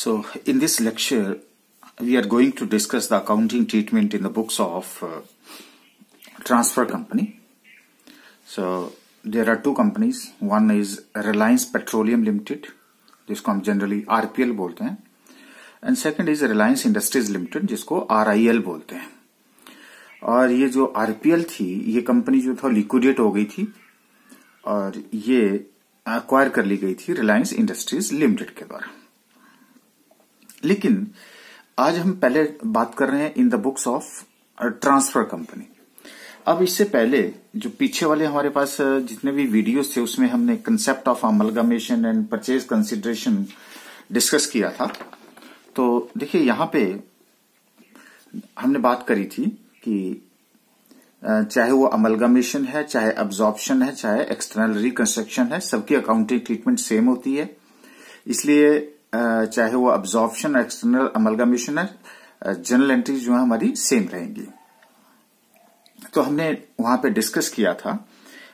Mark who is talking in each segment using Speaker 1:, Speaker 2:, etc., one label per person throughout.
Speaker 1: So, in this lecture, we are going to discuss the accounting treatment in the books of transfer company. So, there are two companies. One is Reliance Petroleum Limited, जिसको हम generally RPL बोलते हैं, and second is Reliance Industries Limited, जिसको RIL बोलते हैं. और ये जो RPL थी, ये कंपनी जो था लिक्विडेट हो गई थी और ये एक्वायर कर ली गई थी रिलायंस इंडस्ट्रीज लिमिटेड के द्वारा. लेकिन आज हम पहले बात कर रहे हैं इन the books of transfer company. अब इससे पहले जो पीछे वाले हमारे पास जितने भी वीडियोस थे उसमें हमने concept of amalgamation and purchase consideration discuss किया था. तो देखिए यहां पे हमने बात करी थी कि चाहे वो अमलगमेशन है, चाहे अब्जॉर्प्शन है, चाहे एक्सटर्नल रिकंस्ट्रक्शन है, सबकी अकाउंटिंग ट्रीटमेंट सेम होती है. इसलिए चाहे वो अब्जॉर्प्शन, एक्सटर्नल अमलगमेशन है, जनरल एंट्रीज जो है हमारी सेम रहेंगी. तो हमने वहां पे डिस्कस किया था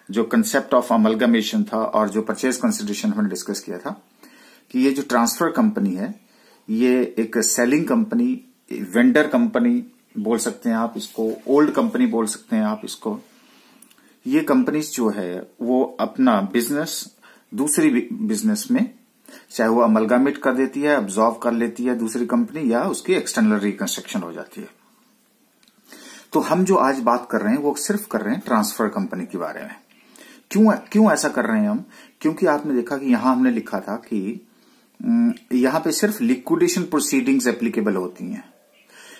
Speaker 1: जो कंसेप्ट ऑफ अमलगमेशन था और जो परचेज कंसिडरेशन हमने डिस्कस किया था कि ये जो ट्रांसफर कंपनी है ये एक सेलिंग कंपनी, वेंडर कंपनी बोल सकते हैं आप इसको, ओल्ड कंपनी बोल सकते हैं आप इसको. ये कंपनीज जो है वो अपना बिजनेस दूसरी बिजनेस में चाहे वो अमलगामेट कर देती है, अब्जॉर्व कर लेती है दूसरी कंपनी, या उसकी एक्सटर्नल रिकंस्ट्रक्शन हो जाती है. तो हम जो आज बात कर रहे हैं वो सिर्फ कर रहे हैं ट्रांसफर कंपनी के बारे में. क्यों ऐसा कर रहे हैं हम? क्योंकि आपने देखा कि यहां हमने लिखा था कि यहां पे सिर्फ लिक्विडेशन प्रोसीडिंग्स एप्लीकेबल होती हैं,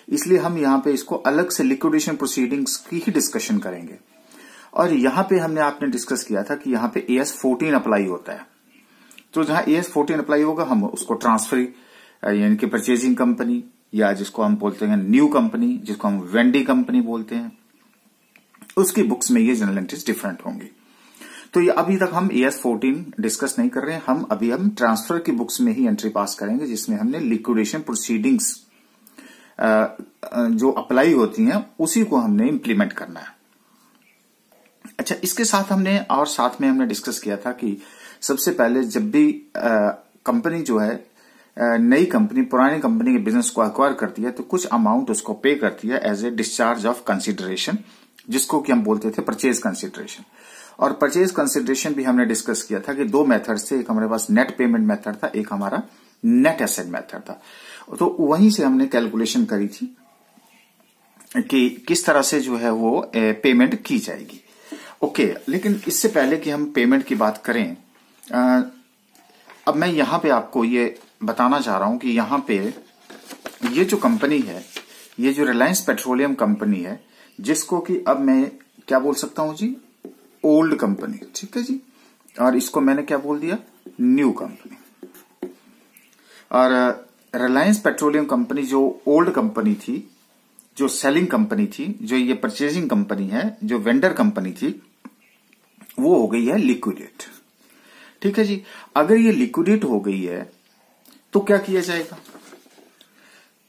Speaker 1: इसलिए हम यहां पे इसको अलग से लिक्विडेशन प्रोसीडिंग्स की ही डिस्कशन करेंगे. और यहां पे हमने आपने डिस्कस किया था कि यहां पे AS 14 अप्लाई होता है. तो जहां AS 14 अप्लाई होगा हम उसको ट्रांसफर यानी कि परचेजिंग कंपनी, या जिसको हम बोलते हैं न्यू कंपनी, जिसको हम वेंडी कंपनी बोलते हैं, उसकी बुक्स में ये जनरल एंट्रीज डिफरेंट होंगी. तो ये अभी तक हम AS 14 डिस्कस नहीं कर रहे हैं. हम ट्रांसफर की बुक्स में ही एंट्री पास करेंगे जिसमें हमने लिक्विडेशन प्रोसीडिंग्स जो अप्लाई होती हैं उसी को हमने इंप्लीमेंट करना है. अच्छा, इसके साथ हमने डिस्कस किया था कि सबसे पहले जब भी कंपनी जो है नई कंपनी पुरानी कंपनी के बिजनेस को एक्वायर करती है तो कुछ अमाउंट उसको पे करती है as a discharge of consideration, जिसको कि हम बोलते थे परचेज कंसिडरेशन. और परचेज कंसिडरेशन भी हमने डिस्कस किया था कि दो मेथड थे, एक हमारे पास नेट पेमेंट मेथड था, एक हमारा नेट एसेट मेथड था. तो वहीं से हमने कैलकुलेशन करी थी कि किस तरह से जो है वो पेमेंट की जाएगी. ओके, लेकिन इससे पहले कि हम पेमेंट की बात करें, अब मैं यहां पे आपको ये बताना चाह रहा हूं कि यहां पे ये जो कंपनी है, ये जो रिलायंस पेट्रोलियम कंपनी है, जिसको कि अब मैं क्या बोल सकता हूं जी, ओल्ड कंपनी. ठीक है जी, और इसको मैंने क्या बोल दिया, न्यू कंपनी. और रिलायंस पेट्रोलियम कंपनी जो ओल्ड कंपनी थी, जो सेलिंग कंपनी थी, जो ये परचेजिंग कंपनी है, जो वेंडर कंपनी थी, वो हो गई है लिक्विडेट. ठीक है जी. अगर ये लिक्विडेट हो गई है तो क्या किया जाएगा?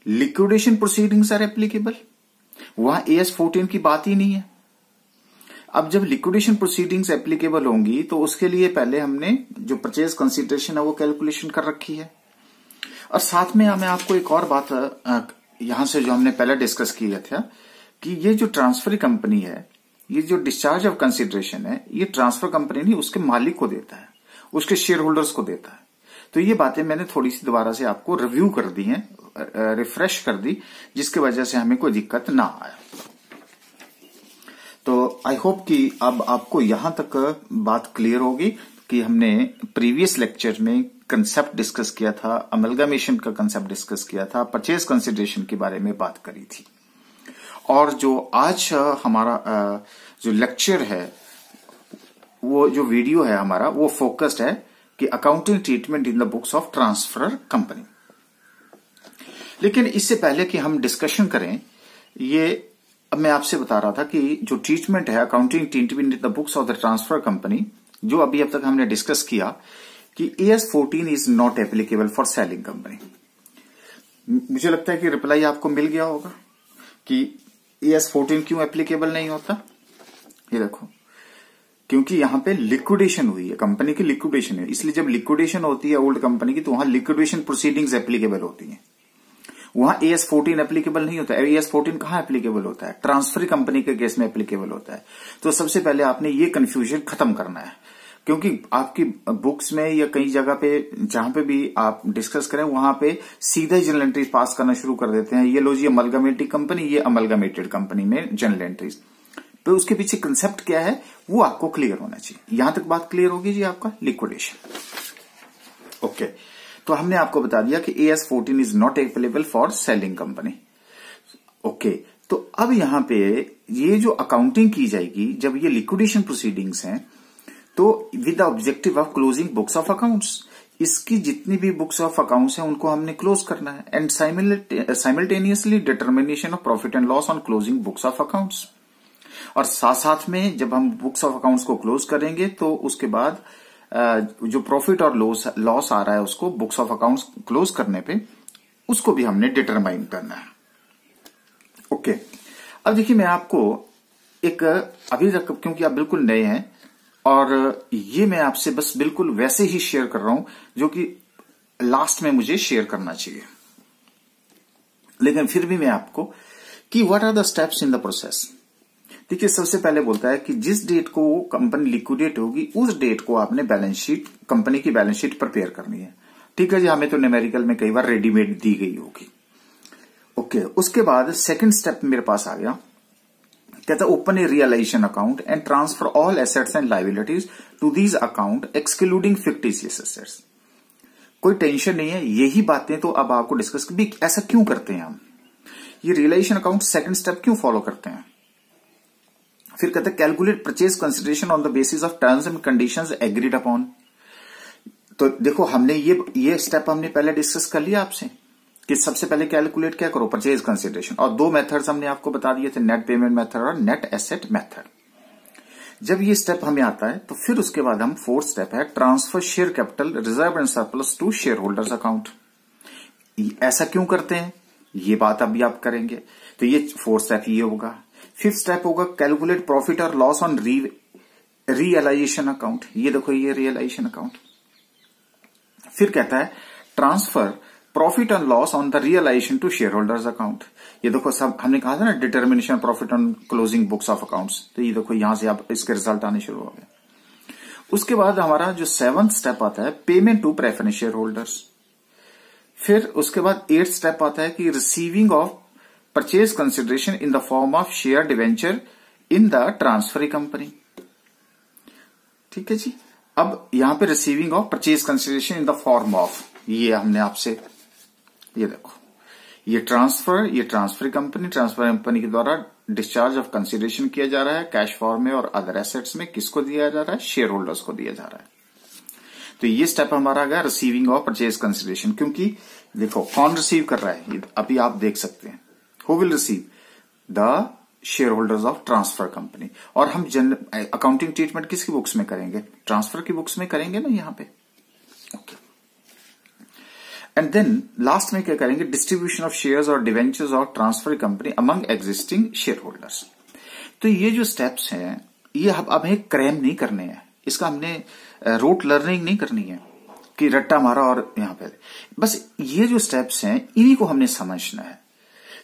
Speaker 1: Liquidation proceedings are applicable. वहां AS 14 की बात ही नहीं है. अब जब लिक्विडेशन प्रोसीडिंग्स एप्लीकेबल होंगी तो उसके लिए पहले हमने जो परचेज कंसिडरेशन है वो कैलकुलेशन कर रखी है. और साथ में मैं आपको एक और बात यहां से जो हमने पहले डिस्कस किया था कि ये जो ट्रांसफर कंपनी है, ये जो डिस्चार्ज ऑफ कंसिडरेशन है, ये ट्रांसफर कंपनी नहीं उसके मालिक को देता है, उसके शेयर होल्डर्स को देता है. तो ये बातें मैंने थोड़ी सी दोबारा से आपको रिव्यू कर दी हैं, रिफ्रेश कर दी, जिसकी वजह से हमें कोई दिक्कत ना आए. तो आई होप कि अब आपको यहां तक बात क्लियर होगी कि हमने प्रीवियस लेक्चर में कंसेप्ट डिस्कस किया था, अमलगमेशन का कंसेप्ट डिस्कस किया था, परचेज कंसिडरेशन के बारे में बात करी थी. और जो आज हमारा जो लेक्चर है, वो जो वीडियो है हमारा, वो फोकस्ड है कि accounting treatment in the books of transfer company. लेकिन इससे पहले कि हम डिस्कशन करें, ये अब मैं आपसे बता रहा था कि जो ट्रीटमेंट है accounting treatment in the books of the transfer company, जो अभी अब तक हमने डिस्कस किया कि AS 14 is not applicable for selling company. मुझे लगता है कि रिप्लाई आपको मिल गया होगा कि AS 14 क्यों एप्लीकेबल नहीं होता. ये देखो क्योंकि यहाँ पे लिक्विडेशन हुई है, कंपनी की लिक्विडेशन है, इसलिए जब लिक्विडेशन होती है ओल्ड कंपनी की तो वहां लिक्विडेशन प्रोसीडिंग्स एप्लीकेबल होती हैं। वहां AS14 एप्लीकेबल नहीं होता है। AS14 कहां एप्लीकेबल होता है? ट्रांसफर कंपनी के केस में एप्लीकेबल होता है। तो सबसे पहले आपने ये कंफ्यूजन खत्म करना है, क्योंकि आपकी बुक्स में या कई जगह पे जहां पे भी आप डिस्कस करें वहां पे सीधा ही जर्नल एंट्रीज पास करना शुरू कर देते हैं। ये लो जी अमलगमेटिंग कंपनी, ये अमलगमेटेड कंपनी में जर्नल एंट्रीज। तो उसके पीछे कंसेप्ट क्या है वो आपको क्लियर होना चाहिए। यहां तक बात क्लियर होगी जी आपका लिक्विडेशन। ओके, तो हमने आपको बता दिया कि AS14 is not applicable for selling company. Okay, तो अब यहां पे ये जो अकाउंटिंग की जाएगी जब ये लिक्विडेशन प्रोसीडिंग्स हैं तो with the objective of closing books of accounts, इसकी जितनी भी बुक्स ऑफ अकाउंट्स हैं उनको हमने क्लोज करना है। And simultaneously determination of profit and loss on closing books of accounts. और साथ साथ में जब हम बुक्स ऑफ अकाउंट्स को क्लोज करेंगे तो उसके बाद जो प्रॉफिट और लॉस आ रहा है उसको बुक्स ऑफ अकाउंट्स क्लोज करने पे उसको भी हमने डिटरमाइन करना है। ओके, अब देखिए मैं आपको एक अभी तक क्योंकि आप बिल्कुल नए हैं और ये मैं आपसे बस बिल्कुल वैसे ही शेयर कर रहा हूं जो कि लास्ट में मुझे शेयर करना चाहिए, लेकिन फिर भी मैं आपको कि what are the steps in the process. देखिए सबसे पहले बोलता है कि जिस डेट को वो कंपनी लिक्विडेट होगी उस डेट को आपने बैलेंस शीट, कंपनी की बैलेंस शीट प्रिपेयर करनी है। ठीक है जी, हमें तो न्यूमेरिकल में कई बार रेडीमेड दी गई होगी। ओके, उसके बाद सेकंड स्टेप मेरे पास आ गया, कहता है open a realisation account and transfer all assets and liabilities to these account excluding fictitious assets. कोई टेंशन नहीं है, यही बातें तो अब आपको डिस्कस भी ऐसा क्यों करते हैं हम, ये रियलाइजेशन अकाउंट सेकंड स्टेप क्यों फॉलो करते हैं। फिर कहते हैं calculate purchase consideration on the basis of terms and conditions agreed upon. तो देखो हमने ये स्टेप हमने पहले डिस्कस कर लिया आपसे कि सबसे पहले कैलकुलेट क्या करो, परचेज कंसिडरेशन, और दो मेथड्स हमने आपको बता दिए थे, नेट पेमेंट मेथड और नेट एसेट मेथड। जब ये स्टेप हमें आता है तो फिर उसके बाद हम फोर्थ स्टेप है transfer share capital reserve and surplus to share holders account. ऐसा क्यों करते हैं ये बात अभी आप करेंगे, तो ये फोर्थ स्टेप ये होगा। फिफ्थ स्टेप होगा कैलकुलेट प्रॉफिट और लॉस ऑन रियलाइजेशन अकाउंट। ये देखो ये रियलाइजेशन अकाउंट। फिर कहता है transfer profit and loss on the realisation to share holders account. ये देखो सब हमने कहा था ना determination profit on closing books of accounts, तो ये देखो यहां से आप इसके रिजल्ट आने शुरू हो गए। उसके बाद हमारा जो सेवंथ स्टेप आता है payment to preference share holders. फिर उसके बाद एट्थ स्टेप आता है कि receiving of purchase consideration in the form of share debenture in the transferee company. ठीक है जी, अब यहां पे receiving of purchase consideration in the form of, ये हमने आपसे ये देखो ये ट्रांसफर कंपनी के द्वारा डिस्चार्ज ऑफ कंसिडरेशन किया जा रहा है कैश फॉर्म में और अदर एसेट्स में। किसको दिया जा रहा है? शेयर होल्डर्स को दिया जा रहा है। तो ये स्टेप हमारा गया रिसीविंग ऑफ परचेज कंसिडरेशन, क्योंकि देखो कौन रिसीव कर रहा है अभी आप देख सकते हैं, who will receive? The share holders of transfer company. और हम अकाउंटिंग ट्रीटमेंट किसकी बुक्स में करेंगे? ट्रांसफर की बुक्स में करेंगे ना यहां पे। ओके, एंड देन लास्ट में क्या करेंगे? डिस्ट्रीब्यूशन ऑफ शेयर्स और debentures of transfer company among existing share holders. तो ये जो स्टेप्स हैं ये अब हमें क्रैम नहीं करने हैं, इसका हमने रोट लर्निंग नहीं करनी है कि रट्टा मारा और यहां पे, बस ये जो स्टेप्स हैं इन्हीं को हमने समझना है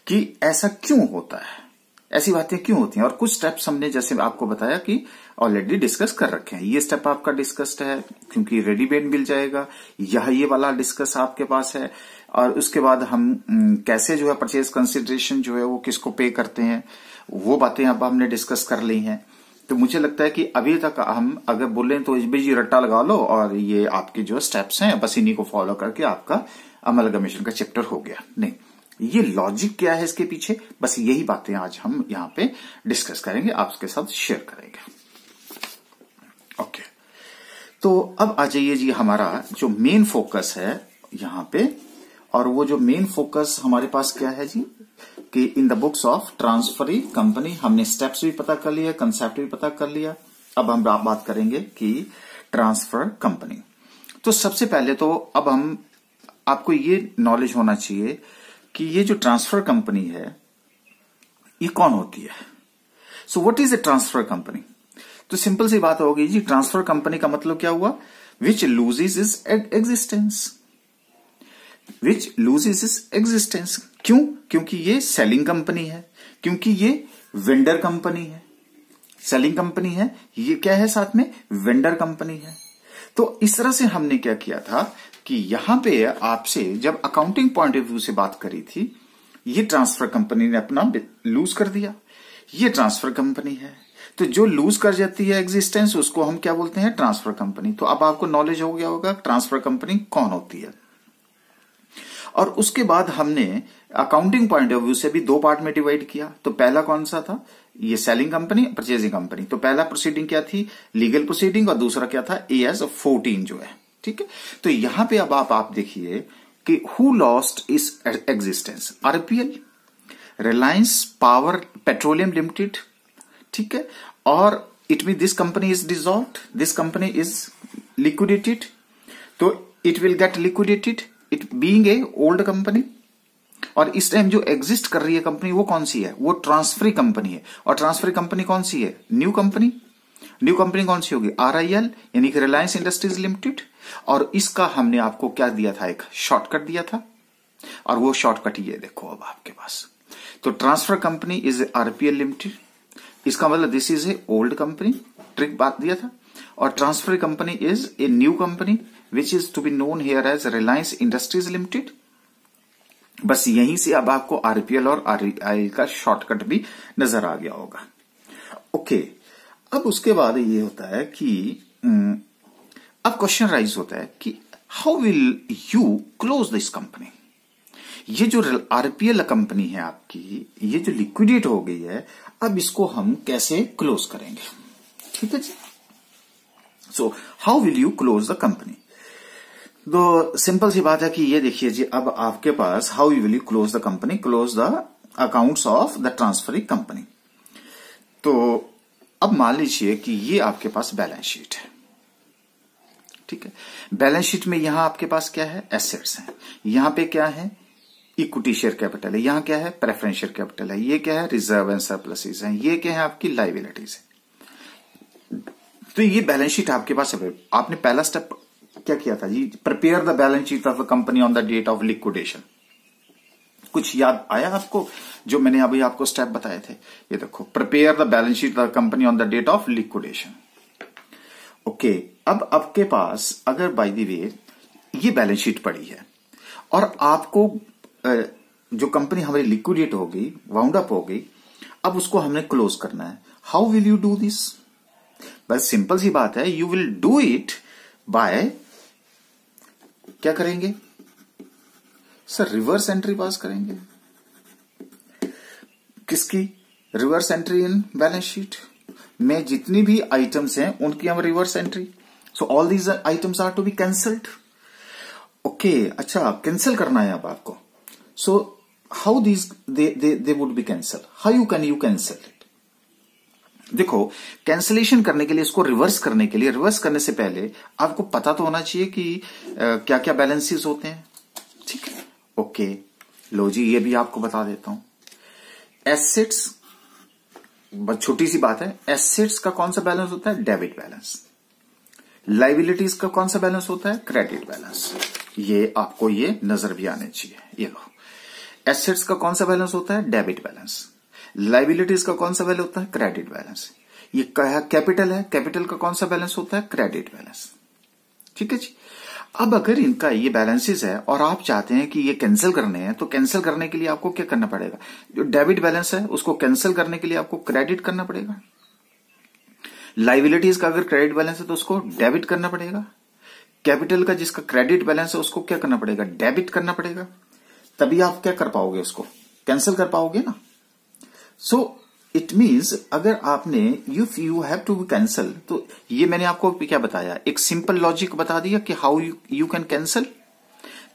Speaker 1: कि ऐसा क्यों होता है, ऐसी बातें क्यों होती हैं। और कुछ स्टेप्स हमने जैसे आपको बताया कि ऑलरेडी डिस्कस कर रखे हैं। ये स्टेप आपका डिस्कस्ड है क्योंकि रेडीमेड मिल जाएगा, ये वाला डिस्कस आपके पास है। और उसके बाद हम कैसे जो है परचेज कंसिडरेशन जो है वो किसको पे करते हैं वो बातें अब हमने डिस्कस कर ली हैं। तो मुझे लगता है कि अभी तक हम अगर बोलें तो जी रट्टा लगा लो और ये आपके जो स्टेप्स हैं बस इन्हीं को फॉलो करके आपका अमलगमेशन का चैप्टर हो गया। नहीं, ये लॉजिक क्या है इसके पीछे, बस यही बातें आज हम यहाँ पे डिस्कस करेंगे, आपके साथ शेयर करेंगे। ओके, तो अब आ जाइए जी हमारा जो मेन फोकस है यहाँ पे, और वो जो मेन फोकस हमारे पास क्या है जी कि इन the books of transferee company हमने स्टेप्स भी पता कर लिया, कंसेप्ट भी पता कर लिया। अब हम बात करेंगे कि ट्रांसफर कंपनी। तो सबसे पहले तो अब हम आपको ये नॉलेज होना चाहिए कि ये जो ट्रांसफर कंपनी है ये कौन होती है। So what is a transfer company? तो सिंपल सी बात होगी जी, ट्रांसफर कंपनी का मतलब क्या हुआ? Which loses is existence, which loses is existence. क्यों? क्योंकि ये सेलिंग कंपनी है, क्योंकि ये वेंडर कंपनी है। सेलिंग कंपनी है, ये क्या है साथ में? वेंडर कंपनी है। तो इस तरह से हमने क्या किया था कि यहां पे आपसे जब अकाउंटिंग पॉइंट ऑफ व्यू से बात करी थी, ये ट्रांसफर कंपनी ने अपना लूज कर दिया, ये ट्रांसफर कंपनी है। तो जो लूज कर जाती है एग्जिस्टेंस, उसको हम क्या बोलते हैं? Transfer company. तो अब आपको नॉलेज हो गया होगा ट्रांसफर कंपनी कौन होती है। और उसके बाद हमने अकाउंटिंग पॉइंट ऑफ व्यू से भी दो पार्ट में डिवाइड किया। तो पहला कौन सा था? ये सेलिंग कंपनी, परचेजिंग कंपनी। तो पहला प्रोसीडिंग क्या थी? लीगल प्रोसीडिंग, और दूसरा क्या था? AS 14 जो है, ठीक है। तो यहां पे अब आप देखिए कि who lost is existence? RPL, Reliance power petroleum limited, ठीक है। और it mean this company is dissolved, this company is liquidated, तो it will get liquidated, it being a old company. और इस टाइम जो एग्जिस्ट कर रही है कंपनी वो कौन सी है? वो ट्रांसफरी कंपनी है। और ट्रांसफरी कंपनी कौन सी है? New company. न्यू कंपनी कौन सी होगी? RIL, यानी कि रिलायंस इंडस्ट्रीज लिमिटेड। और इसका हमने आपको क्या दिया था? एक शॉर्टकट दिया था, और वो शॉर्टकट ये देखो अब आपके पास। तो transfer company is RPL limited, इसका मतलब this is a old company, trick बात दिया था। और transfer company is a new company which is to be known here as Reliance Industries Limited. बस यहीं से अब आपको RPL और RIL का शॉर्टकट भी नजर आ गया होगा। ओके, अब उसके बाद ये होता है कि अब क्वेश्चन राइज होता है कि how will you close this company? ये जो RPL कंपनी है आपकी, ये जो लिक्विडेट हो गई है, अब इसको हम कैसे क्लोज करेंगे? ठीक है जी। So how will you close the company? तो सिंपल सी बात है कि ये देखिए जी, अब आपके पास how will you close the company? Close the accounts of the transferring company. तो अब मान लीजिए कि ये आपके पास बैलेंस शीट है, ठीक है। बैलेंस शीट में यहां आपके पास क्या है? एसेट्स हैं। यहां पे क्या है? इक्विटी शेयर कैपिटल है। यहां क्या है? प्रेफरेंशियल कैपिटल है। ये क्या है? रिजर्व एंड सरप्लसेस हैं। ये क्या है? आपकी लायबिलिटीज है। तो ये बैलेंस शीट आपके पास है। आपने पहला स्टेप क्या किया था जी? Prepare the balance sheet of the company on the date of liquidation. कुछ याद आया आपको जो मैंने अभी आपको स्टेप बताए थे? ये देखो, prepare the balance sheet of the company on the date of liquidation. Okay, अब आपके पास अगर बाय द वे ये बैलेंस शीट पड़ी है और आपको जो कंपनी हमारी लिक्विडेट हो गई, वाउंड अप हो गई, अब उसको हमने क्लोज करना है। How will you do this? बस सिंपल सी बात है, you will do it by, क्या करेंगे सर? रिवर्स एंट्री पास करेंगे। किसकी? Reverse entry in balance sheet में जितनी भी आइटम्स हैं उनकी हम reverse entry. So all these items are to be cancelled. Okay, अच्छा, कैंसिल करना है अब आपको। So how these they would be cancel? How you cancel it? देखो, कैंसिलेशन करने के लिए, इसको रिवर्स करने के लिए, रिवर्स करने से पहले आपको पता तो होना चाहिए कि क्या क्या बैलेंसेस होते हैं, ठीक है। ओके, लो जी, ये भी आपको बता देता हूं। एसेट्स, बस छोटी सी बात है, एसेट्स का कौन सा बैलेंस होता है? Debit balance. लाइबिलिटीज का कौन सा बैलेंस होता है? Credit balance. ये आपको ये नजर भी आने चाहिए। ये लो, एसेट्स का कौन सा बैलेंस होता है? Debit balance. लाइबिलिटीज का कौन सा बैलेंस होता है? Credit balance. ये कैपिटल है, कैपिटल का कौन सा बैलेंस होता है? Credit balance. ठीक है जी। अब अगर इनका ये बैलेंसेस है और आप चाहते हैं कि ये कैंसिल करने हैं, तो कैंसिल करने के लिए आपको क्या करना पड़ेगा? जो डेबिट बैलेंस है उसको कैंसिल करने के लिए आपको क्रेडिट करना पड़ेगा। लाइबिलिटीज का अगर क्रेडिट बैलेंस है तो उसको डेबिट करना पड़ेगा। कैपिटल का जिसका क्रेडिट बैलेंस है उसको क्या करना पड़ेगा? डेबिट करना पड़ेगा। तभी आप क्या कर पाओगे? उसको कैंसिल कर पाओगे ना। सो इट मीन्स अगर आपने if you have to cancel, तो ये मैंने आपको क्या बताया? एक सिंपल लॉजिक बता दिया कि how you can cancel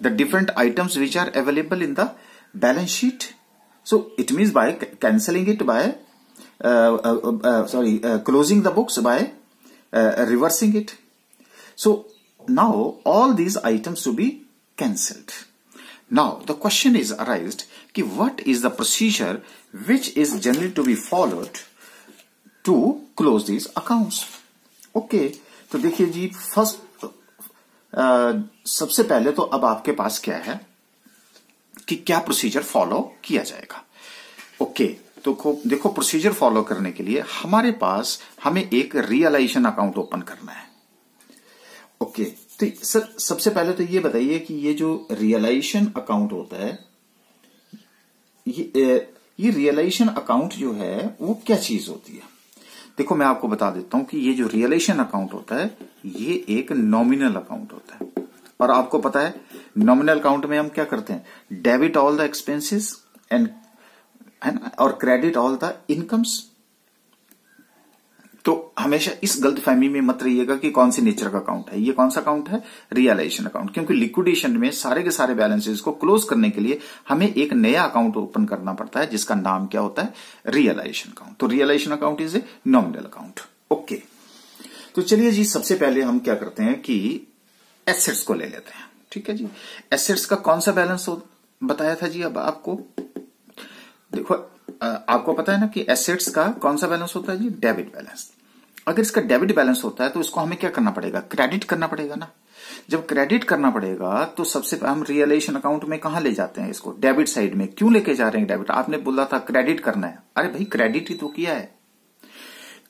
Speaker 1: the different items which are available in the balance sheet. So it means by cancelling it by closing the books by reversing it. So now all these items to be cancelled. Now the question is arised कि what is the procedure which is generally to be followed to close these accounts. Okay, तो देखिए जी, first सबसे पहले तो अब आपके पास क्या है कि क्या प्रोसीजर फॉलो किया जाएगा। ओके, तो देखो प्रोसीजर फॉलो करने के लिए हमें एक रियलाइजेशन अकाउंट ओपन करना है। ओके, तो सर सबसे पहले तो ये बताइए कि ये जो रियलाइजेशन अकाउंट होता है, ये रियलाइजेशन अकाउंट जो है वो क्या चीज होती है। देखो मैं आपको बता देता हूं कि ये जो रियलाइजेशन अकाउंट होता है ये एक नॉमिनल अकाउंट होता है। और आपको पता है नॉमिनल अकाउंट में हम क्या करते हैं, debit all the expenses and, है ना, और क्रेडिट ऑल द इनकम्स। तो हमेशा इस गलतफहमी में मत रहिएगा कि कौन सी नेचर का अकाउंट है। ये कौन सा अकाउंट है, रियलाइजेशन अकाउंट, क्योंकि लिक्विडेशन में सारे के सारे बैलेंसेस को क्लोज करने के लिए हमें एक नया अकाउंट ओपन करना पड़ता है जिसका नाम क्या होता है, रियलाइजेशन अकाउंट। तो realisation account is a nominal account. Okay, तो चलिए जी, सबसे पहले हम क्या करते हैं कि एसेट्स को ले लेते हैं। ठीक है जी, एसेट्स का कौन सा बैलेंस बताया था जी। अब आपको देखो, आपको पता है ना कि एसेट्स का कौन सा बैलेंस होता है जी, डेबिट बैलेंस। अगर इसका डेबिट बैलेंस होता है तो इसको हमें क्या करना पड़ेगा, क्रेडिट करना पड़ेगा ना। जब क्रेडिट करना पड़ेगा तो सबसे पहले हम रियलाइजेशन अकाउंट में कहां ले जाते हैं इसको, डेबिट साइड में। क्यों लेके जा रहे हैं डेबिट, आपने बोला था क्रेडिट करना है। अरे भाई क्रेडिट ही तो किया है,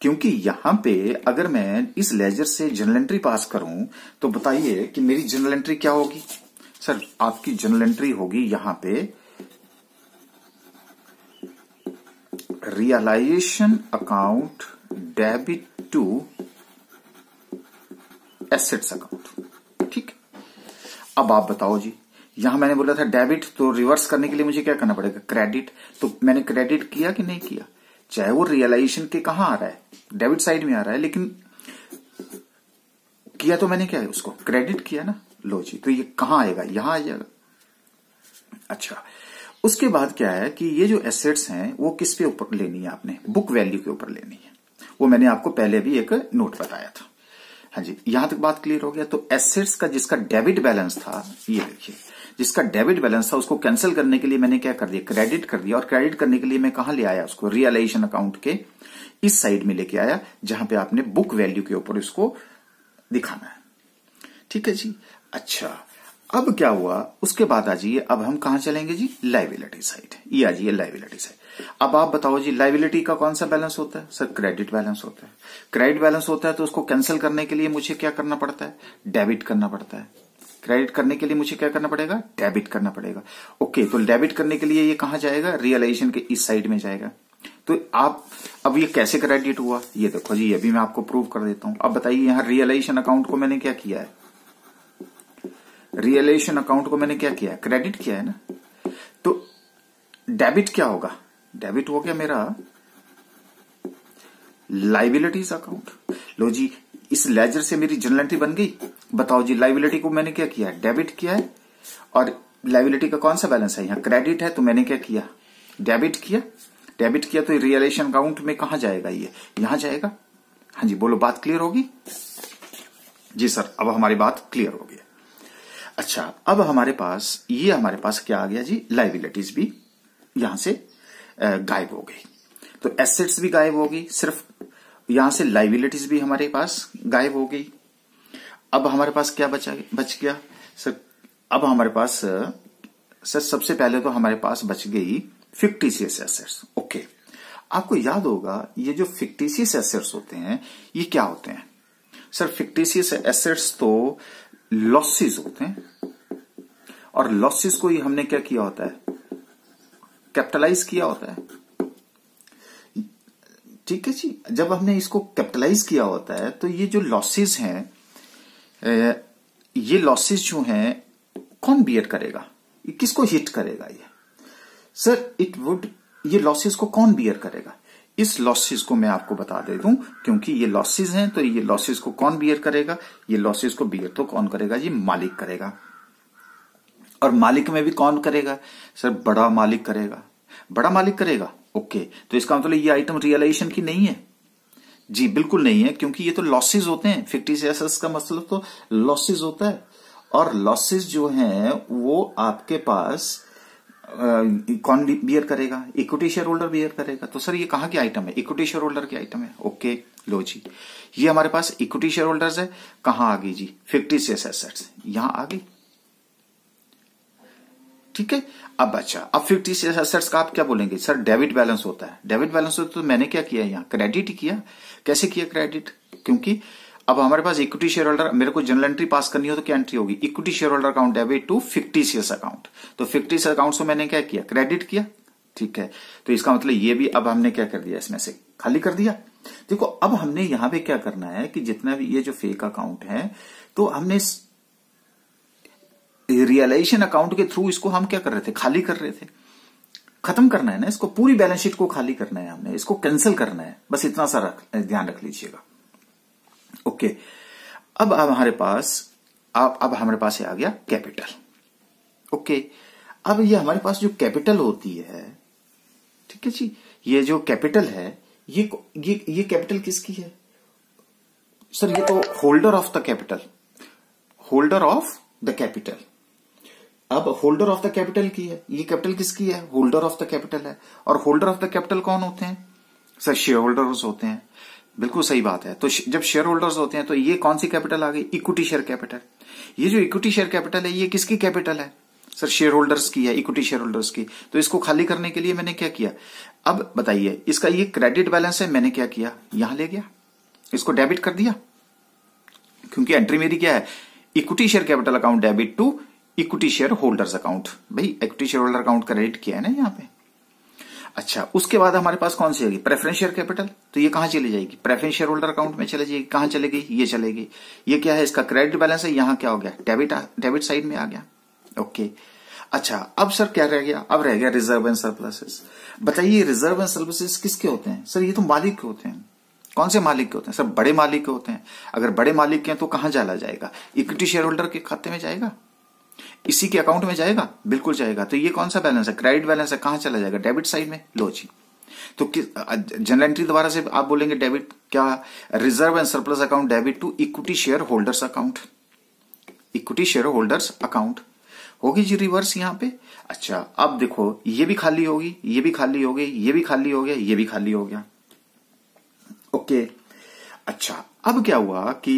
Speaker 1: क्योंकि यहां पे अगर मैं इस लेजर से जर्नल एंट्री पास करूं तो बताइए कि मेरी जर्नल एंट्री क्या होगी। सर आपकी जर्नल एंट्री होगी यहां पे realisation account debit to assets account. ठीक, अब आप बताओ जी, यहां मैंने बोला था डेबिट, तो रिवर्स करने के लिए मुझे क्या करना पड़ेगा, क्रेडिट। तो मैंने क्रेडिट किया कि नहीं किया, चाहे वो रियलाइजेशन के कहां आ रहा है, डेबिट साइड में आ रहा है, लेकिन किया तो मैंने क्या है, उसको क्रेडिट किया ना। लो जी, तो ये कहां आएगा, यहां आ जाएगा। अच्छा, उसके बाद क्या है कि ये जो एसेट्स हैं वो किस पे ऊपर लेनी है, आपने बुक वैल्यू के ऊपर लेनी है। वो मैंने आपको पहले भी एक नोट बताया था। हाँ जी, यहां तक बात क्लियर हो गया। तो एसेट्स का जिसका डेबिट बैलेंस था, ये देखिए, जिसका डेबिट बैलेंस था उसको कैंसिल करने के लिए मैंने क्या कर दिया, क्रेडिट कर दिया। और क्रेडिट करने के लिए मैं कहां ले आया उसको, रियलाइजेशन अकाउंट के इस साइड में लेके आया जहां पे आपने बुक वैल्यू के ऊपर इसको दिखाना है। ठीक है जी। अच्छा, अब क्या हुआ, उसके बाद आ जाइए, अब हम कहां चलेंगे जी, लायबिलिटी साइड। ये आ जाइए लायबिलिटी साइड। अब आप बताओ जी, लायबिलिटी का कौन सा बैलेंस होता है, सर क्रेडिट बैलेंस होता है। क्रेडिट बैलेंस होता है तो उसको कैंसिल करने के लिए मुझे क्या करना पड़ता है, डेबिट करना पड़ता है। क्रेडिट करने के लिए मुझे क्या करना पड़ेगा, डेबिट करना पड़ेगा। ओके, तो डेबिट करने के लिए ये कहां जाएगा, रियलाइजेशन के इस साइड में जाएगा। तो आप अब ये कैसे क्रेडिट हुआ, ये देखो जी, ये भी मैं आपको प्रूव कर देता हूं। अब बताइए, यहां रियलाइजेशन अकाउंट को मैंने क्या किया है, रियलाइजेशन अकाउंट को मैंने क्या किया है, क्रेडिट किया है ना। तो डेबिट क्या होगा, डेबिट हो गया मेरा लायबिलिटीज अकाउंट। लो जी, इस लेजर से मेरी जर्नल एंट्री बन गई। बताओ जी, लायबिलिटी को मैंने क्या किया है, डेबिट किया है। और लायबिलिटी का कौन सा बैलेंस है, यहां क्रेडिट है, तो मैंने क्या किया, डेबिट किया। डेबिट किया तो रियलाइजेशन अकाउंट में कहां जाएगा, ये यहां जाएगा। हाँ जी, बोलो, बात क्लियर होगी जी सर। अब हमारी बात क्लियर हो गई। अच्छा, अब हमारे पास क्या आ गया जी, लायबिलिटीज भी यहां से गायब हो गई। तो एसेट्स भी गायब हो गई, सिर्फ यहां से लायबिलिटीज भी हमारे पास गायब हो गई। अब हमारे पास क्या बच गया सर, अब हमारे पास सर सबसे पहले तो हमारे पास बच गई फिक्टिशियस एसेट्स। ओके, आपको याद होगा ये जो फिक्टिशियस एसेट्स होते हैं ये क्या होते हैं सर, फिक्टिशियस एसेट्स तो लॉसेस होते हैं। और लॉसेस को ही हमने क्या किया होता है, कैपिटलाइज किया होता है। ठीक है जी, जब हमने इसको कैपिटलाइज किया होता है तो ये जो लॉसेस हैं, ये लॉसेस जो हैं कौन बियर करेगा, ये किसको हिट करेगा, ये सर ये लॉसेस को कौन बियर करेगा। इस लॉसेस को मैं आपको बता दे दूं, क्योंकि ये लॉसेस हैं तो ये लॉसेस को कौन बियर करेगा, ये लॉसेस को बियर तो कौन करेगा, ये मालिक करेगा। और मालिक में भी कौन करेगा सर, बड़ा मालिक करेगा। बड़ा मालिक करेगा, ओके, तो इसका मतलब ये आइटम रियलाइजेशन की नहीं है जी, बिल्कुल नहीं है, क्योंकि ये तो लॉसेस होते हैं। फिक्टिशियस एसेट्स का मतलब तो लॉसेस होता है। और लॉसेस जो हैं वो आपके पास कौन बियर करेगा? इक्विटी शेयर होल्डर बियर करेगा। तो सर ये कहाँ की आइटम है? इक्विटी शेयर होल्डर की आइटम है। ओके, लो जी, ये हमारे पास इक्विटी शेयर होल्डर्स है। कहाँ आ गई जी? फिक्टिशियस एसेट्स, यहां आ गई। ठीक है। अब अच्छा, अब फिक्टिशियस एसेट्स का आप क्या बोलेंगे? सर डेबिट बैलेंस होता है। डेबिट बैलेंस होता है तो मैंने क्या किया? यहाँ क्रेडिट ही किया। कैसे किया क्रेडिट? क्योंकि अब हमारे पास इक्विटी शेयर होल्डर, मेरे को जनरल एंट्री पास करनी हो तो क्या एंट्री होगी? Equity share holder account debit to fictitious account. तो फिक्टिशियस अकाउंट से मैंने क्या किया? क्रेडिट किया। ठीक है, तो इसका मतलब ये भी अब हमने क्या कर दिया? इसमें से खाली कर दिया। देखो, अब हमने यहां पे क्या करना है कि जितना भी ये जो फेक अकाउंट है, तो हमने रियलाइजेशन अकाउंट के थ्रू इसको हम क्या कर रहे थे? खाली कर रहे थे। खत्म करना है ना इसको, पूरी बैलेंस शीट को खाली करना है हमने, इसको कैंसिल करना है। बस इतना सा ध्यान रख लीजिएगा। ओके, अब हमारे पास ये आ गया कैपिटल। ओके, अब ये हमारे पास जो कैपिटल होती है, ठीक है जी, ये जो कैपिटल है, ये कैपिटल किसकी है? सर ये तो holder of the capital, holder of the capital. अब होल्डर ऑफ द कैपिटल की है, ये कैपिटल किसकी है? होल्डर ऑफ द कैपिटल है। और होल्डर ऑफ द कैपिटल कौन होते हैं? सर शेयर होल्डर्स होते हैं। बिल्कुल सही बात है। तो जब शेयर होल्डर्स होते हैं तो ये कौन सी कैपिटल आ गई? Equity share capital. ये जो इक्विटी शेयर कैपिटल है, ये किसकी कैपिटल है? सर शेयर होल्डर्स की है, इक्विटी शेयर होल्डर्स की। तो इसको खाली करने के लिए मैंने क्या किया? अब बताइए, इसका ये क्रेडिट बैलेंस है, मैंने क्या किया? यहां ले गया, इसको डेबिट कर दिया। क्योंकि एंट्री मेरी क्या है? Equity share capital account debit to equity share holders account. भाई equity share holder account credit किया है ना यहां पे। अच्छा, उसके बाद हमारे पास कौन सी आएगी? Preference share capital. तो ये कहां चली जाएगी? प्रेफरेंस शेयर होल्डर अकाउंट में चली जाएगी। कहां चलेगी? ये चलेगी। ये क्या है? इसका क्रेडिट बैलेंस है। यहां क्या हो गया? डेबिट साइड में आ गया। ओके, अच्छा, अब सर क्या रह गया? अब रह गया रिजर्व एंड सरप्लसेस। बताइए, रिजर्व एंड सरप्लसेस किसके होते हैं? सर ये तो मालिक के होते हैं। कौन से मालिक के होते हैं? सर बड़े मालिक के होते हैं। अगर बड़े मालिक के हैं तो कहां डाला जाएगा? इक्विटी शेयर होल्डर के खाते में जाएगा, इसी के अकाउंट में जाएगा। बिल्कुल जाएगा। तो ये कौन सा बैलेंस है? क्रेडिट बैलेंस है। कहां चला जाएगा? डेबिट साइड में। लो जी, तो जनरल एंट्री दोबारा से आप बोलेंगे डेबिट क्या? Reserve and surplus account debit to equity share holders account. Equity share holders account होगी जी रिवर्स यहां पे। अच्छा, अब देखो, ये भी खाली होगी, ये भी खाली हो गई, ये भी खाली हो गया, ये भी खाली हो गया। ओके, अच्छा, अब क्या हुआ कि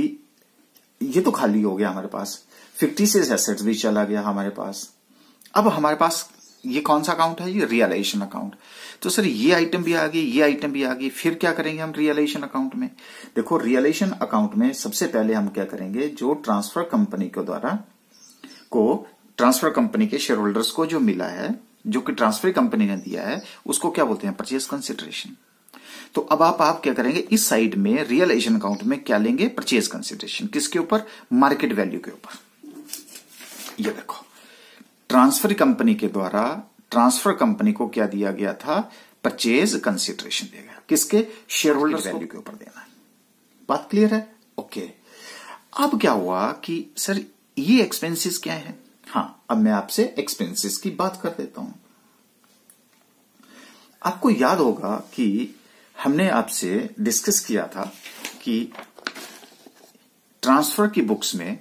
Speaker 1: ये तो खाली हो गया हमारे पास, फिक्टिशियस एसेट्स भी चला गया हमारे पास। अब हमारे पास ये कौन सा अकाउंट है? ये रियलाइजेशन अकाउंट। तो सर ये आइटम भी आ गई, ये आइटम भी आ गई। फिर क्या करेंगे हम रियलाइजेशन अकाउंट में? देखो, रियलाइजेशन अकाउंट में सबसे पहले हम क्या करेंगे? जो ट्रांसफर कंपनी के द्वारा ट्रांसफर कंपनी के शेयर होल्डर्स को जो मिला है, जो कि ट्रांसफर कंपनी ने दिया है, उसको क्या बोलते हैं? Purchase consideration. तो अब आप क्या करेंगे? इस साइड में रियलाइजेशन अकाउंट में क्या लेंगे? Purchase consideration. किसके ऊपर? मार्केट वैल्यू के ऊपर। ये देखो, ट्रांसफर कंपनी के द्वारा ट्रांसफर कंपनी को क्या दिया गया था? परचेज कंसिडरेशन दिया गया। किसके? शेयर होल्डर्स वैल्यू के ऊपर देना है। बात क्लियर है? ओके, अब क्या हुआ कि सर ये एक्सपेंसेस क्या है? हाँ, अब मैं आपसे एक्सपेंसेस की बात कर देता हूं। आपको याद होगा कि हमने आपसे डिस्कस किया था कि ट्रांसफर की बुक्स में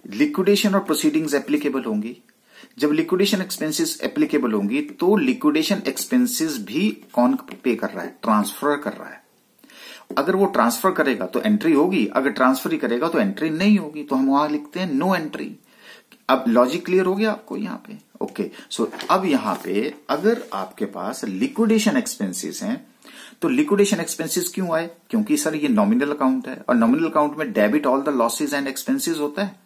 Speaker 1: लिक्विडेशन और प्रोसीडिंग्स एप्लीकेबल होंगी। जब लिक्विडेशन एक्सपेंसेस एप्लीकेबल होंगी तो लिक्विडेशन एक्सपेंसेस भी कौन पे कर रहा है? ट्रांसफर कर रहा है। अगर वो ट्रांसफर करेगा तो एंट्री होगी, अगर ट्रांसफर ही करेगा तो एंट्री नहीं होगी। तो हम वहां लिखते हैं नो एंट्री। अब लॉजिक क्लियर हो गया आपको यहां पे? ओके, सो अब यहां पे अगर आपके पास लिक्विडेशन एक्सपेंसेस हैं तो लिक्विडेशन एक्सपेंसेस क्यों आए? क्योंकि सर ये नॉमिनल अकाउंट है और नॉमिनल अकाउंट में debit all the losses and expenses होता है।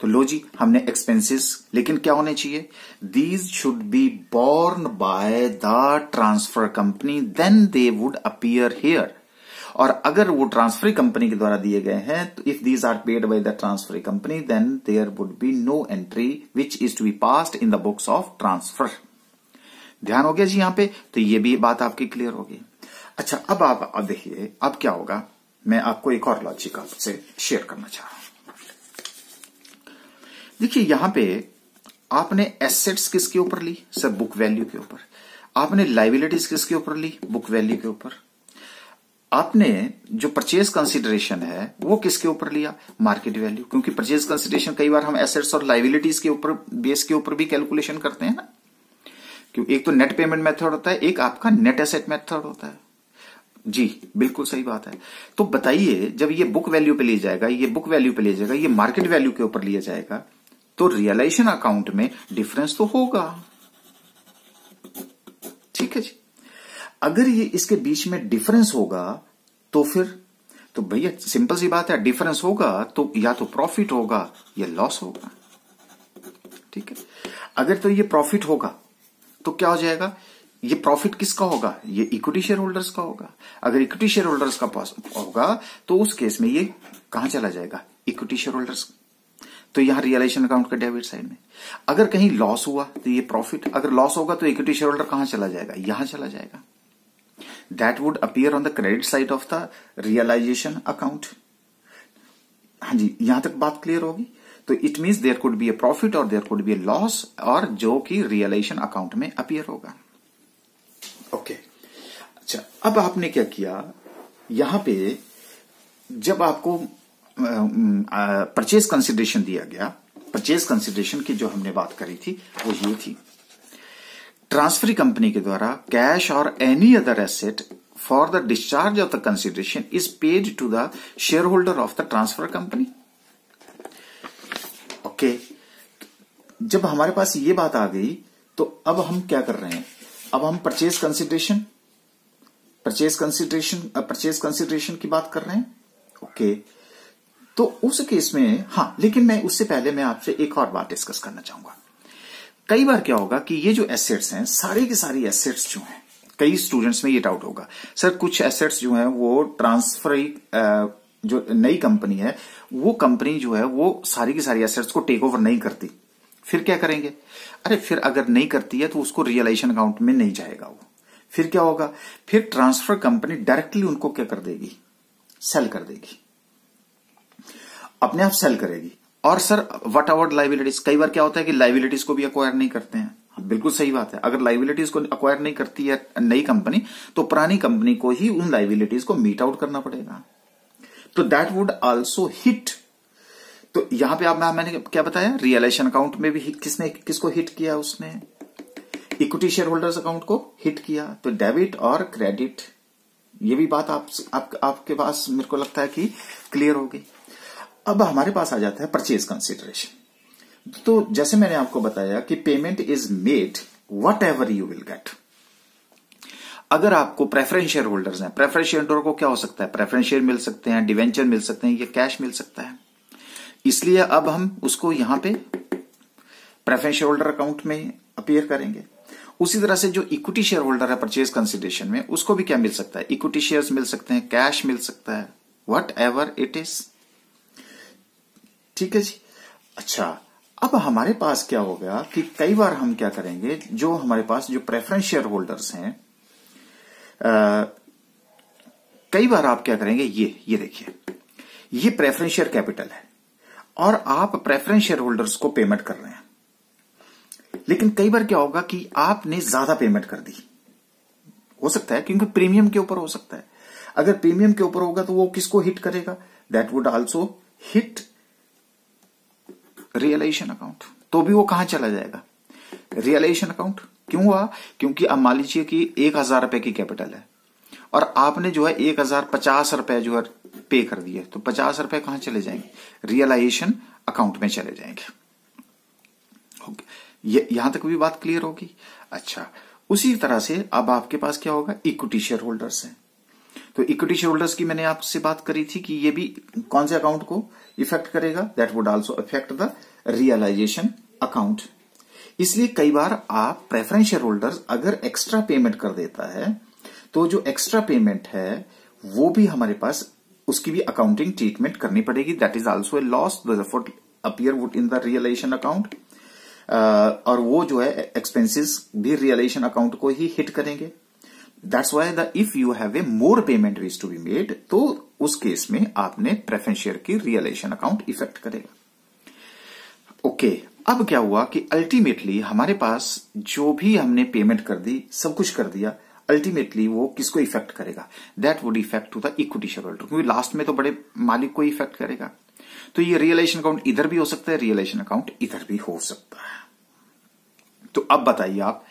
Speaker 1: तो लो जी, हमने एक्सपेंसेस, लेकिन क्या होने चाहिए? These should be borne by the transfer company, then they would appear here. और अगर वो ट्रांसफर कंपनी के द्वारा दिए गए हैं तो if these are paid by the transfer company then there would be no entry which is to be passed in the books of transfer. ध्यान हो गया जी यहां पे? तो ये भी बात आपकी क्लियर होगी। अच्छा, अब देखिए, अब क्या होगा? मैं आपको एक और लॉजिक आपसे शेयर करना चाह रहा हूं। देखिए, यहां पे आपने एसेट्स किसके ऊपर ली? सर बुक वैल्यू के ऊपर। आपने लायबिलिटीज किसके ऊपर ली? बुक वैल्यू के ऊपर। आपने जो परचेज कंसिडरेशन है वो किसके ऊपर लिया? Market value. क्योंकि परचेज कंसिडरेशन कई बार हम एसेट्स और लायबिलिटीज के ऊपर, बेस के ऊपर भी कैलकुलेशन करते हैं ना। क्योंकि एक तो नेट पेमेंट मेथड होता है, एक आपका नेट एसेट मेथड होता है। जी बिल्कुल सही बात है। तो बताइए, जब ये बुक वैल्यू पे लिया जाएगा, ये बुक वैल्यू पे लिया जाएगा, ये मार्केट वैल्यू के ऊपर लिया जाएगा, तो रियलाइजेशन अकाउंट में डिफरेंस तो होगा। ठीक है जी। अगर ये इसके बीच में डिफरेंस होगा तो फिर तो भैया सिंपल सी बात है, डिफरेंस होगा तो या तो प्रॉफिट होगा या लॉस होगा। ठीक है। अगर तो ये प्रॉफिट होगा तो क्या हो जाएगा, ये प्रॉफिट किसका होगा, ये इक्विटी शेयर होल्डर्स का होगा। अगर इक्विटी शेयर होल्डर्स का होगा तो उस केस में ये कहां चला जाएगा, इक्विटी शेयर होल्डर्स। तो यहां रियलाइजेशन अकाउंट का डेबिट साइड में। अगर कहीं लॉस हुआ तो ये प्रॉफिट, अगर लॉस होगा तो इक्विटी शेयर होल्डर कहां चला जाएगा, यहां चला जाएगा। That would appear on the credit side of the realisation account. हाँ जी, यहां तक बात क्लियर होगी। तो it means there could be a profit और there could be a loss, और जो कि रियलाइजेशन अकाउंट में अपीयर होगा। ओके अच्छा, अब आपने क्या किया, यहां पे जब आपको परचेज कंसिडरेशन दिया गया, परचेज कंसिडरेशन की जो हमने बात करी थी वो ये थी, ट्रांसफरी कंपनी के द्वारा कैश और any other asset for the discharge of the consideration is paid to the share holder of the transfer company. Okay, जब हमारे पास ये बात आ गई तो अब हम क्या कर रहे हैं, अब हम परचेज कंसिडरेशन की बात कर रहे हैं। ओके, तो उस केस में हाँ, लेकिन मैं उससे पहले मैं आपसे एक और बात डिस्कस करना चाहूंगा। कई बार क्या होगा कि ये जो एसेट्स हैं, सारी की सारी एसेट्स जो हैं, कई स्टूडेंट्स में ये डाउट होगा, सर कुछ एसेट्स जो हैं वो ट्रांसफरी जो नई कंपनी है, वो कंपनी जो है वो सारी की सारी एसेट्स को टेक ओवर नहीं करती, फिर क्या करेंगे। अरे फिर अगर नहीं करती है तो उसको रियलाइजेशन अकाउंट में नहीं जाएगा वो, फिर क्या होगा, फिर ट्रांसफर कंपनी डायरेक्टली उनको क्या कर देगी, सेल कर देगी, अपने आप सेल करेगी। और सर व्हाट अबाउट लाइबिलिटीज, कई बार क्या होता है कि लाइबिलिटीज को भी अक्वायर नहीं करते हैं। बिल्कुल सही बात है, अगर लाइबिलिटीज को अक्वायर नहीं करती है नई कंपनी तो पुरानी कंपनी को ही उन लाइबिलिटीज को मीट आउट करना पड़ेगा। तो दैट वुड आल्सो हिट। तो यहां पे आप मैंने क्या बताया, रियलाइजेशन अकाउंट में भी किसको हिट किया, उसने इक्विटी शेयर होल्डर्स अकाउंट को हिट किया। तो डेबिट और क्रेडिट, ये भी बात आपके पास मेरे को लगता है कि क्लियर हो गई। अब हमारे पास आ जाता है परचेज कंसिडरेशन। तो जैसे मैंने आपको बताया कि payment is made what ever you will get. अगर आपको प्रेफरेंस शेयर होल्डर्स हैं, प्रेफरेंस शेयर होल्डर को क्या हो सकता है, प्रेफरेंस शेयर मिल सकते हैं, डिवेंचर मिल सकते हैं, या कैश मिल सकता है। इसलिए अब हम उसको यहां पे प्रेफरेंस शेयर होल्डर अकाउंट में अपीयर करेंगे। उसी तरह से जो इक्विटी शेयर होल्डर है परचेज कंसिडरेशन में, उसको भी क्या मिल सकता है, इक्विटी शेयर्स मिल सकते हैं, कैश मिल सकता है, वट एवर इट इज। ठीक है जी। अच्छा, अब हमारे पास क्या हो गया कि कई बार हम क्या करेंगे, जो हमारे पास जो प्रेफरेंस शेयर होल्डर्स हैं, कई बार आप क्या करेंगे, ये देखिए, ये प्रेफरेंस शेयर कैपिटल है और आप प्रेफरेंस शेयर होल्डर्स को पेमेंट कर रहे हैं। लेकिन कई बार क्या होगा कि आपने ज्यादा पेमेंट कर दी, हो सकता है क्योंकि प्रीमियम के ऊपर हो सकता है। अगर प्रीमियम के ऊपर होगा तो वो किसको हिट करेगा, that would also hit realisation account. तो भी वो कहां चला जाएगा, रियलाइजेशन अकाउंट। क्यों हुआ, क्योंकि अब मान लीजिए कि 1000 रुपए की कैपिटल है और आपने जो है 1050 रुपए जो है पे कर दिए, तो 50 रुपए कहां चले जाएंगे, रियलाइजेशन अकाउंट में चले जाएंगे। यहां तक भी बात क्लियर होगी। अच्छा, उसी तरह से अब आपके पास क्या होगा, इक्विटी शेयर होल्डर्स है। तो इक्विटी शेयर होल्डर्स की मैंने आपसे बात करी थी कि ये भी कौन से अकाउंट को इफेक्ट करेगा, that would also affect the realisation account. इसलिए कई बार आप प्रेफरेंस शेयर होल्डर्स अगर एक्स्ट्रा पेमेंट कर देता है तो जो एक्स्ट्रा पेमेंट है वो भी हमारे पास, उसकी भी अकाउंटिंग ट्रीटमेंट करनी पड़ेगी, that is also a loss, therefore appear would in the realisation account. और वो जो है एक्सपेंसेस भी रियलाइजेशन अकाउंट को ही हिट करेंगे। That's why the if you have a more payment is to be made, तो उस केस में आपने प्रेफरेंस शेयर की रियलाइजेशन अकाउंट इफेक्ट करेगा। ओके, अब क्या हुआ कि अल्टीमेटली हमारे पास जो भी हमने पेमेंट कर दी, सब कुछ कर दिया, अल्टीमेटली वो किसको इफेक्ट करेगा, that would effect to the equity share holder, क्योंकि लास्ट में तो बड़े मालिक को इफेक्ट करेगा। तो ये रियलाइजेशन अकाउंट इधर भी हो सकता है, रियलाइजेशन अकाउंट इधर भी हो सकता है। तो अब बताइए आप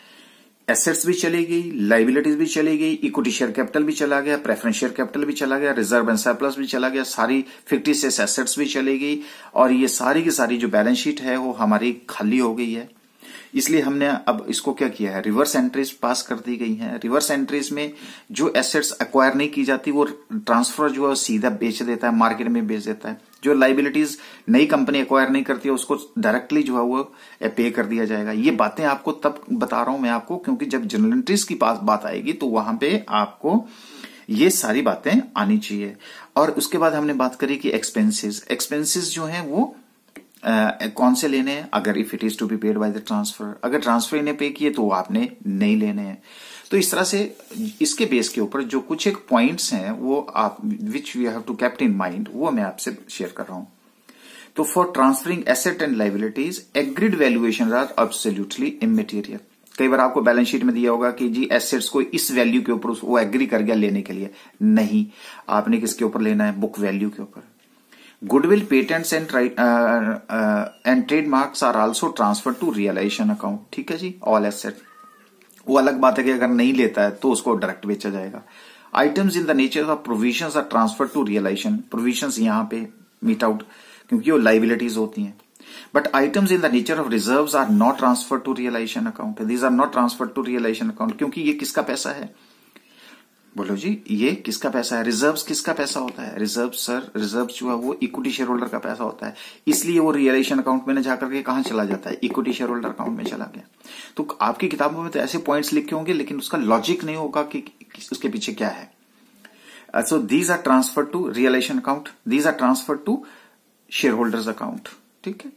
Speaker 1: एसेट्स भी चली गई, लाइबिलिटीज भी चली गई, इक्विटी शेयर कैपिटल भी चला गया, प्रेफरेंस शेयर कैपिटल भी चला गया, रिजर्व एंड सरप्लस भी चला गया, सारी फिक्टिशियस एसेट्स भी चली गई और ये सारी की सारी जो बैलेंस शीट है वो हमारी खाली हो गई है। इसलिए हमने अब इसको क्या किया है, रिवर्स एंट्रीज पास कर दी गई हैं। रिवर्स एंट्रीज में जो एसेट्स एक्वायर नहीं की जाती वो ट्रांसफर जो है सीधा बेच देता है, मार्केट में बेच देता है। जो लाइबिलिटीज नई कंपनी एक्वायर नहीं करती है उसको डायरेक्टली जो है वो पे कर दिया जाएगा। ये बातें आपको तब बता रहा हूं मैं आपको, क्योंकि जब जनरल एंट्रीज की बात आएगी तो वहां पे आपको ये सारी बातें आनी चाहिए। और उसके बाद हमने बात करी कि एक्सपेंसेस जो है वो कौन से लेने हैं, अगर if it is to be paid by the transfer, अगर ट्रांसफर ने पे किए तो आपने नहीं लेने हैं। तो इस तरह से इसके बेस के ऊपर जो कुछ एक पॉइंट्स हैं वो आप which you have to keep in mind, वो मैं आपसे शेयर कर रहा हूं। तो for transferring asset and liabilities agreed valuation are absolutely immaterial. कई बार आपको बैलेंस शीट में दिया होगा कि जी एसेट्स को इस वैल्यू के ऊपर वो एग्री कर गया लेने के लिए, नहीं, आपने किसके ऊपर लेना है, बुक वैल्यू के ऊपर। Goodwill, patents and trademarks are also transfer to realisation account. ठीक है जी, ऑल एसेट वो अलग बात है कि अगर नहीं लेता है तो उसको डायरेक्ट बेचा जाएगा। Items in the nature of provisions are transfer to realisation. Provisions यहां पे मीट आउट क्योंकि वो लाइबिलिटीज होती हैं। But items in the nature of reserves are not transfer to realisation account. These are not transfer to realisation account क्योंकि ये किसका पैसा है, बोलो जी, ये किसका पैसा है, रिजर्व्स किसका पैसा होता है, रिजर्व्स जो है वो इक्विटी शेयर होल्डर का पैसा होता है। इसलिए वो रियलाइजेशन अकाउंट में जाकर के कहां चला जाता है, इक्विटी शेयर होल्डर अकाउंट में चला गया। तो आपकी किताबों में तो ऐसे पॉइंट्स लिखे होंगे लेकिन उसका लॉजिक नहीं होगा कि उसके पीछे क्या है। So these are transfer to realisation account, these are transfer to share holders account. ठीक है,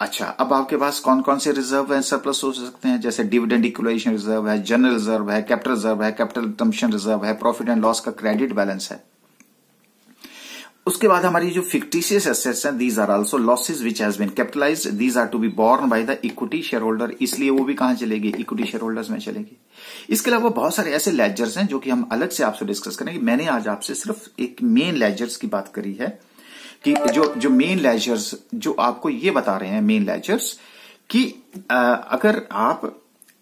Speaker 1: अच्छा, अब आपके पास कौन कौन से रिजर्व एंड सरप्लस हो सकते हैं, जैसे डिविडेंड इक्वलाइजेशन रिजर्व है, जनरल रिजर्व है, कैपिटल रिजर्व है, कैपिटल कंजम्पशन रिजर्व है, प्रॉफिट एंड लॉस का क्रेडिट बैलेंस है। उसके बाद हमारी जो फिक्टिशियस एसेट्स हैं, these are also losses which has been capitalised, these are to be borne by the equity share holder, इसलिए वो भी कहां चलेगी, इक्विटी शेयर होल्डर्स में चलेगी। इसके अलावा बहुत सारे ऐसे लेजर्स हैं जो कि हम अलग से आपसे डिस्कस करेंगे। मैंने आज आपसे सिर्फ एक मेन लेजर्स की बात करी है कि जो मेन लेजर्स जो आपको ये बता रहे हैं, मेन लेजर्स कि अगर आप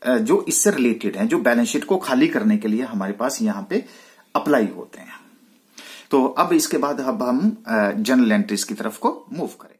Speaker 1: जो इससे रिलेटेड हैं, जो बैलेंस शीट को खाली करने के लिए हमारे पास यहां पे अप्लाई होते हैं। तो अब इसके बाद अब हम जनरल एंट्रीज की तरफ को मूव करें।